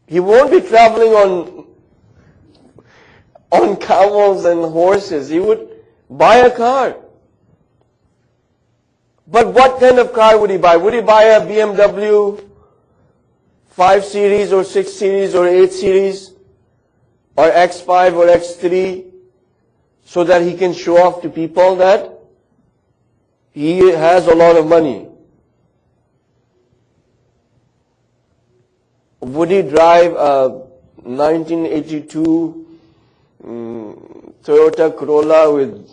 He won't be traveling on camels and horses. He would buy a car. But what kind of car would he buy? Would he buy a BMW 5 Series or 6 Series or 8 Series or X5 or X3 so that he can show off to people that he has a lot of money? Would he drive a 1982 Toyota Corolla with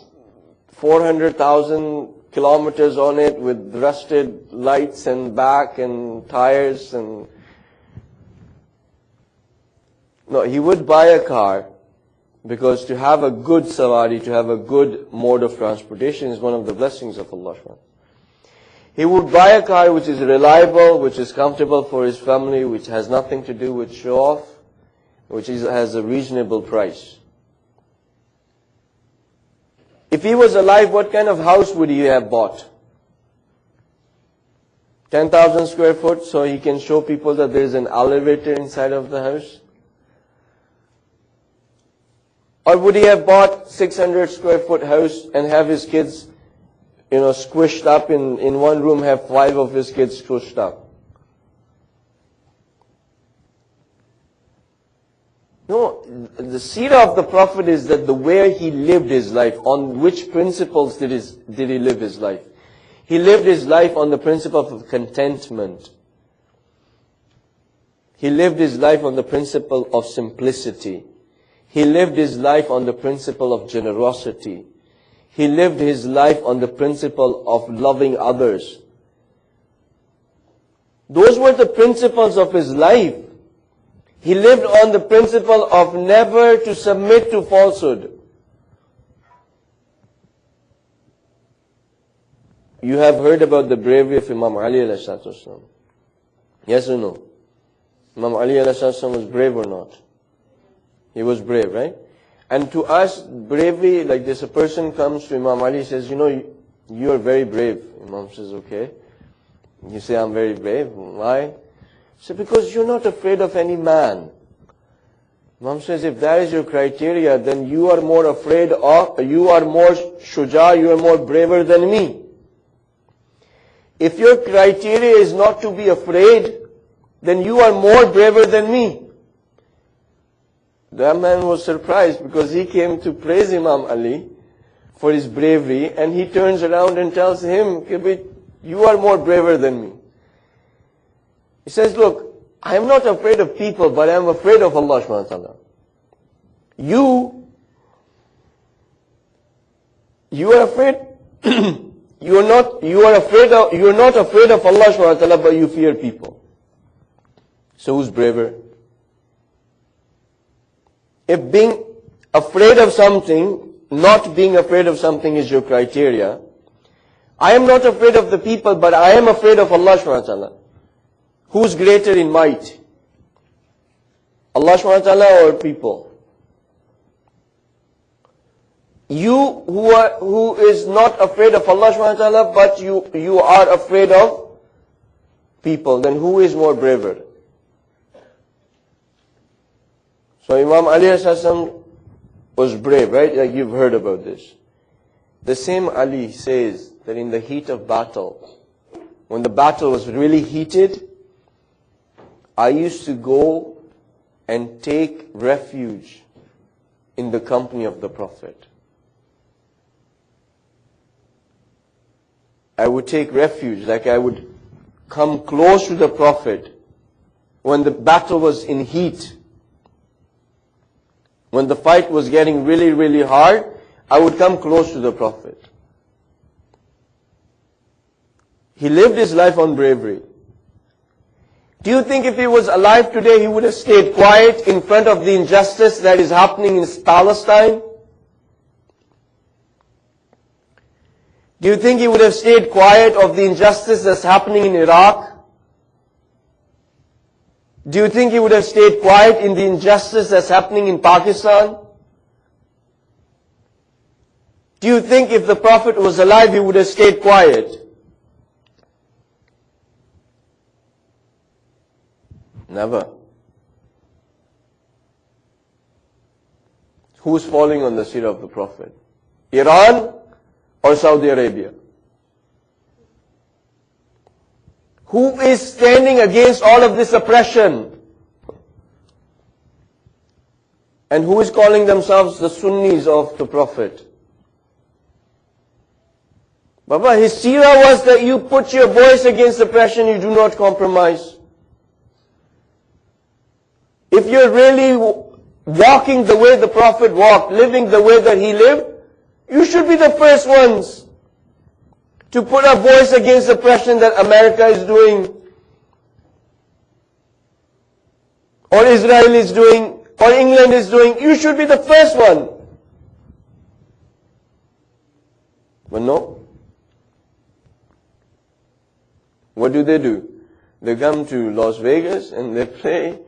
400,000 kilometers on it with rusted lights and back and tires? And no, he would buy a car, because to have a good sawari, to have a good mode of transportation is one of the blessings of Allah. He would buy a car which is reliable, which is comfortable for his family, which has nothing to do with show off, which has a reasonable price. If he was alive, what kind of house would he have bought? 10,000 square foot, so he can show people that there is an elevator inside of the house? Or would he have bought 600 square foot house and have his kids, squished up in one room, have 5 of his kids squished up? No, the seerah of the Prophet is that the way he lived his life, on which principles did he live his life? He lived his life on the principle of contentment. He lived his life on the principle of simplicity. He lived his life on the principle of generosity. He lived his life on the principle of loving others. Those were the principles of his life. He lived on the principle of never to submit to falsehood. You have heard about the bravery of Imam Ali alayhi salatu wasalam. Yes or no? Imam Ali alayhi salatu wasalam was brave or not? He was brave, right? And to us, bravery, like this, a person comes to Imam Ali, says, you are very brave. Imam says, okay. You say, I'm very brave. Why? He said, because you're not afraid of any man. Imam says, if that is your criteria, then you are more shuja, you are more braver than me. If your criteria is not to be afraid, then you are more braver than me. That man was surprised, because he came to praise Imam Ali for his bravery, and he turns around and tells him, you are more braver than me. He says, look, I am not afraid of people, but I am afraid of Allah subhanahu wa ta'ala. You are afraid, you are not afraid of Allah subhanahu wa ta'ala, but you fear people. So who's braver? If being afraid of something, not being afraid of something is your criteria, I am not afraid of the people, but I am afraid of Allah subhanahu wa ta'ala. Who's greater in might? Allah subhanahu wa ta'ala or people? You who is not afraid of Allah subhanahu wa ta'ala, but you are afraid of people, then who is more braver? So Imam Ali was brave, right? Like you've heard about this. The same Ali says that in the heat of battle, when the battle was really heated, I used to go and take refuge in the company of the Prophet. I would take refuge, like I would come close to the Prophet when the battle was in heat. When the fight was getting really, really hard, I would come close to the Prophet. He lived his life on bravery. Do you think if he was alive today, he would have stayed quiet in front of the injustice that is happening in Palestine? Do you think he would have stayed quiet of the injustice that's happening in Iraq? Do you think he would have stayed quiet in the injustice that's happening in Pakistan? Do you think if the Prophet was alive, he would have stayed quiet? Never. Who's falling on the seerah of the Prophet? Iran or Saudi Arabia? Who is standing against all of this oppression? And who is calling themselves the Sunnis of the Prophet? Baba, his seerah was that you put your voice against oppression, you do not compromise. If you're really walking the way the Prophet walked, living the way that he lived, you should be the first ones to put a voice against oppression that America is doing, or Israel is doing, or England is doing. You should be the first one. But no. What do? They come to Las Vegas and they play.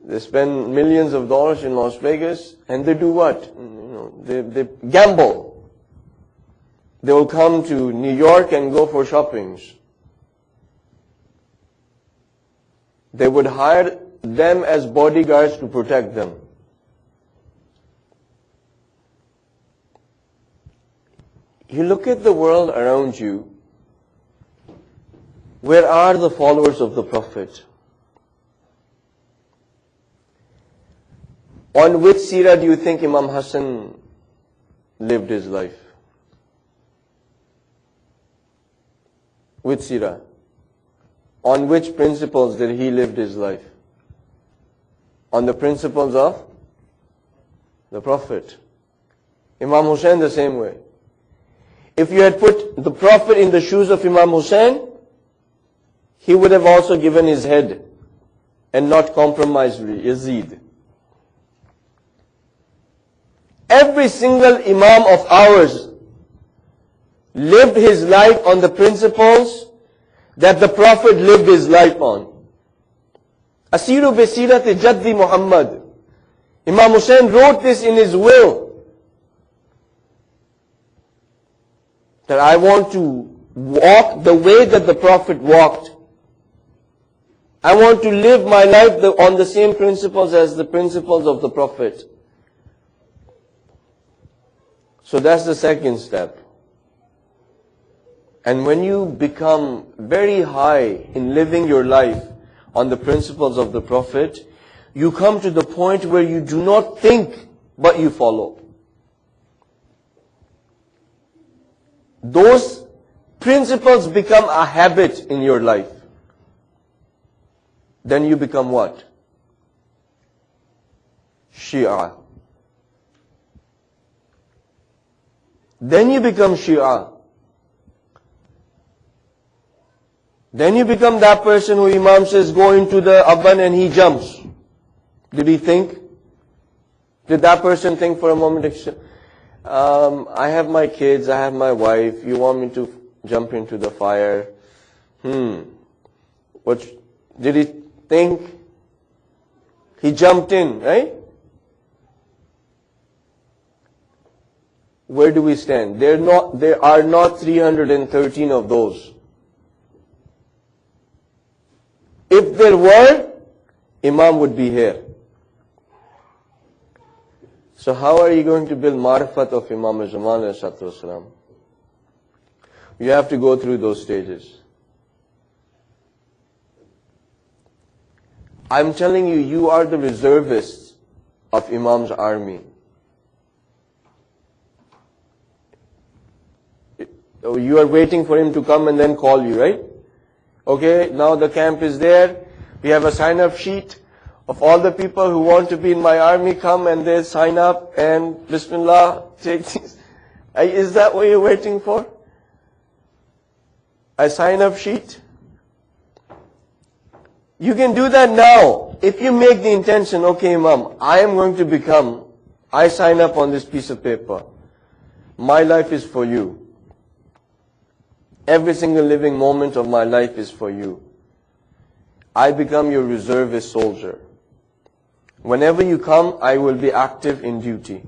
They spend millions of dollars in Las Vegas and they do what? They gamble. They will come to New York and go for shoppings. They would hire them as bodyguards to protect them. You look at the world around you. Where are the followers of the Prophet? On which seerah do you think Imam Hassan lived his life? Which seerah? On which principles did he live his life? On the principles of the Prophet. Imam Hussain the same way. If you had put the Prophet in the shoes of Imam Hussain, he would have also given his head and not compromised Yazid. Every single Imam of ours lived his life on the principles that the Prophet lived his life on. Asiru bi sirati Jaddi Muhammad. Imam Hussain wrote this in his will, that I want to walk the way that the Prophet walked. I want to live my life on the same principles as the principles of the Prophet. So that's the second step. And when you become very high in living your life on the principles of the Prophet, you come to the point where you do not think, but you follow. Those principles become a habit in your life. Then you become what? Shia. Then you become Shia. Then you become that person who Imam says, go into the oven and he jumps. Did he think? Did that person think for a moment? I have my kids, I have my wife, you want me to jump into the fire? What did he think? He jumped in, right? Where do we stand? There are not 313 of those. If there were, Imam would be here. So how are you going to build marifat of Imam al-Zaman alayhi? You have to go through those stages. I'm telling you, you are the reservists of Imam's army. You are waiting for him to come and then call you, right? Okay, now the camp is there. We have a sign-up sheet of all the people who want to be in my army. Come and they sign up and Bismillah, take this. Is that what you're waiting for? A sign-up sheet? You can do that now. If you make the intention, okay Imam, I am going to become, I sign up on this piece of paper. My life is for you. Every single living moment of my life is for you. I become your reservist soldier. Whenever you come, I will be active in duty.